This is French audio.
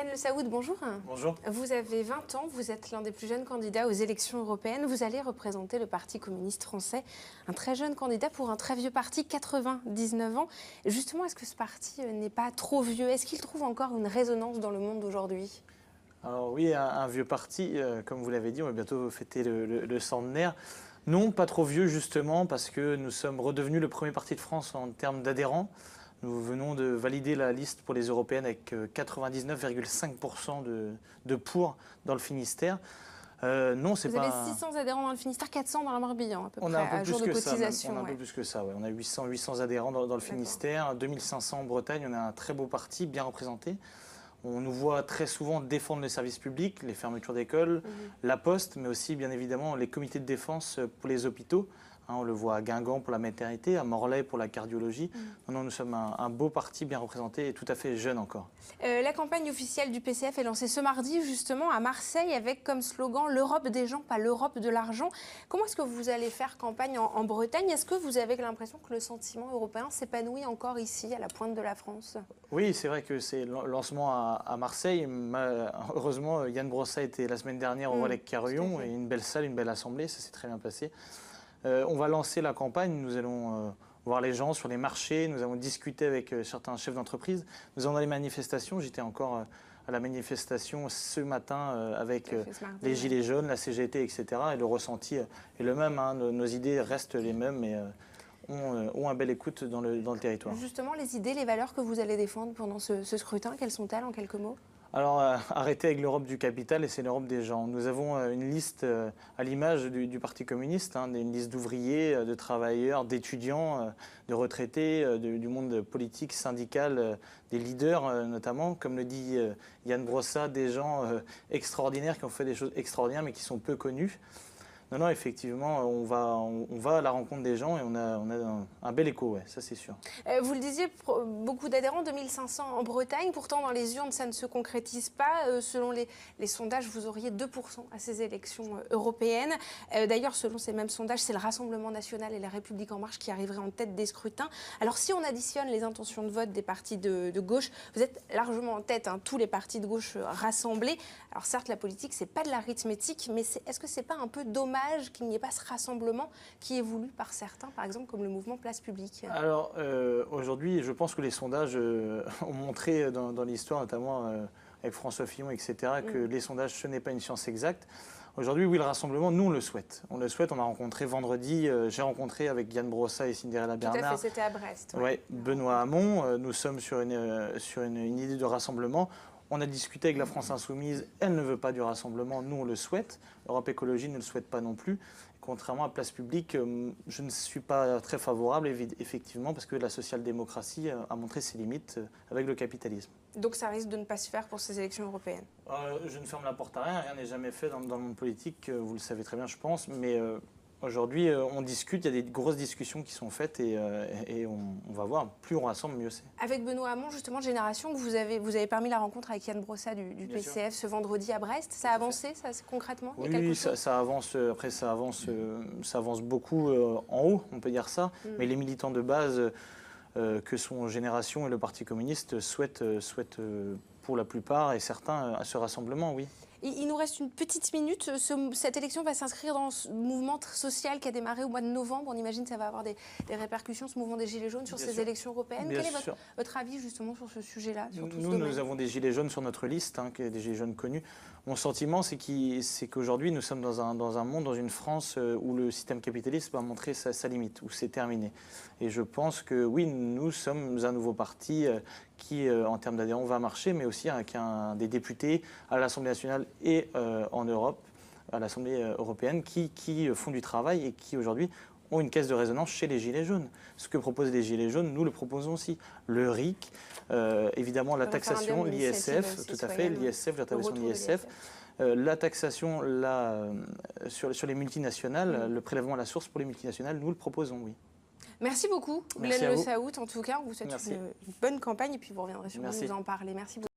Yann Le Saoud, bonjour. Bonjour. Vous avez 20 ans, vous êtes l'un des plus jeunes candidats aux élections européennes. Vous allez représenter le Parti communiste français, un très jeune candidat pour un très vieux parti, 99 ans. Justement, est-ce que ce parti n'est pas trop vieux? Est-ce qu'il trouve encore une résonance dans le monde d'aujourd'hui? Alors oui, un vieux parti, comme vous l'avez dit, on va bientôt fêter le centenaire. Non, pas trop vieux justement, parce que nous sommes redevenus le premier parti de France en termes d'adhérents. Nous venons de valider la liste pour les européennes avec 99,5% de pour dans le Finistère. Non, c'est pas... Vous avez 600 adhérents dans le Finistère, 400 dans la Morbihan, à peu On près, a un peu à jour de plus que ça, cotisation. on a un peu plus que ça, ouais. On a 800 adhérents dans le Finistère, 2500 en Bretagne. On a un très beau parti, bien représenté. On nous voit très souvent défendre les services publics, les fermetures d'écoles, la poste, mais aussi bien évidemment les comités de défense pour les hôpitaux. On le voit à Guingamp pour la maternité, à Morlaix pour la cardiologie. Non, nous sommes un beau parti bien représenté et tout à fait jeune encore. La campagne officielle du PCF est lancée ce mardi justement à Marseille avec comme slogan « L'Europe des gens, pas l'Europe de l'argent ». Comment est-ce que vous allez faire campagne en Bretagne? Est-ce que vous avez l'impression que le sentiment européen s'épanouit encore ici, à la pointe de la France? Oui, c'est vrai que c'est le lancement à Marseille. Heureusement, Yann Brossa était la semaine dernière au Walec-Carillon et une belle salle, une belle assemblée, ça s'est très bien passé. On va lancer la campagne, nous allons voir les gens sur les marchés, nous avons discuté avec certains chefs d'entreprise, nous allons dans les manifestations, j'étais encore à la manifestation ce matin avec les Gilets jaunes, la CGT, etc. Et le ressenti est le même, hein. Nos idées restent les mêmes, mais ont un bel écoute dans le territoire. Justement, les idées, les valeurs que vous allez défendre pendant ce scrutin, quelles sont-elles en quelques mots? Alors, arrêtez avec l'Europe du capital et c'est l'Europe des gens. Nous avons une liste à l'image du Parti communiste, hein, une liste d'ouvriers, de travailleurs, d'étudiants, de retraités, du monde politique, syndical, des leaders notamment. Comme le dit Yann Brossa, des gens extraordinaires qui ont fait des choses extraordinaires mais qui sont peu connus. Non, effectivement, on va à la rencontre des gens et on a un bel écho, ouais, ça c'est sûr. Vous le disiez, beaucoup d'adhérents, 2500 en Bretagne. Pourtant, dans les urnes, ça ne se concrétise pas. Selon les sondages, vous auriez 2% à ces élections européennes. D'ailleurs, selon ces mêmes sondages, c'est le Rassemblement national et la République en marche qui arriveraient en tête des scrutins. Alors, si on additionne les intentions de vote des partis de gauche, vous êtes largement en tête, hein, tous les partis de gauche rassemblés. Alors, certes, la politique, c'est pas de l'arithmétique, mais est-ce que c'est pas un peu dommage qu'il n'y ait pas ce rassemblement qui est voulu par certains, par exemple comme le mouvement Place Publique? Alors aujourd'hui, je pense que les sondages ont montré dans l'histoire, notamment avec François Fillon, etc., que les sondages, ce n'est pas une science exacte. Aujourd'hui, oui, le rassemblement, nous, on le souhaite. On le souhaite, on a rencontré vendredi, j'ai rencontré avec Yann Brossa et Cinderella Bernard. Tout à fait, c'était à Brest. Ouais, Benoît Hamon, nous sommes sur une idée de rassemblement. On a discuté avec la France Insoumise, elle ne veut pas du rassemblement, nous on le souhaite. Europe Écologie ne le souhaite pas non plus. Contrairement à Place Publique, je ne suis pas très favorable, effectivement, parce que la social-démocratie a montré ses limites avec le capitalisme. Donc ça risque de ne pas se faire pour ces élections européennes? Je ne ferme la porte à rien n'est jamais fait dans le monde politique, vous le savez très bien je pense, mais aujourd'hui on discute, il y a des grosses discussions qui sont faites et on va voir, plus on rassemble, mieux c'est. Avec Benoît Hamon, justement, Génération, vous avez permis la rencontre avec Yann Brossa du PCF ce vendredi à Brest. Ça a avancé, ça, concrètement? Oui, ça avance, après ça avance beaucoup en haut, on peut dire ça, mais les militants de base que sont Génération et le Parti communiste souhaitent pour la plupart et certains à ce rassemblement, oui. Il nous reste une petite minute. Cette élection va s'inscrire dans ce mouvement social qui a démarré au mois de novembre. On imagine que ça va avoir des répercussions, ce mouvement des Gilets jaunes, sur ces élections européennes. Quel est votre avis justement sur ce sujet-là? Nous avons des Gilets jaunes sur notre liste, hein, des Gilets jaunes connus. Mon sentiment, c'est qu'aujourd'hui, nous sommes dans un monde, dans une France où le système capitaliste a montré sa limite, où c'est terminé. Et je pense que oui, nous sommes un nouveau parti qui, en termes d'adhérents, va marcher, mais aussi avec des députés à l'Assemblée nationale et en Europe, à l'Assemblée européenne, qui font du travail et qui, aujourd'hui, ont une caisse de résonance chez les Gilets jaunes. Ce que proposent les Gilets jaunes, nous le proposons aussi. Le RIC, évidemment la taxation, l'ISF, tout à fait, l'ISF, la taxation de l'ISF. La taxation sur les multinationales, le prélèvement à la source pour les multinationales, nous le proposons, oui. Merci beaucoup, Yann Le Saoud. En tout cas, on vous souhaite une bonne campagne et puis vous reviendrez sûrement nous en parler. Merci beaucoup.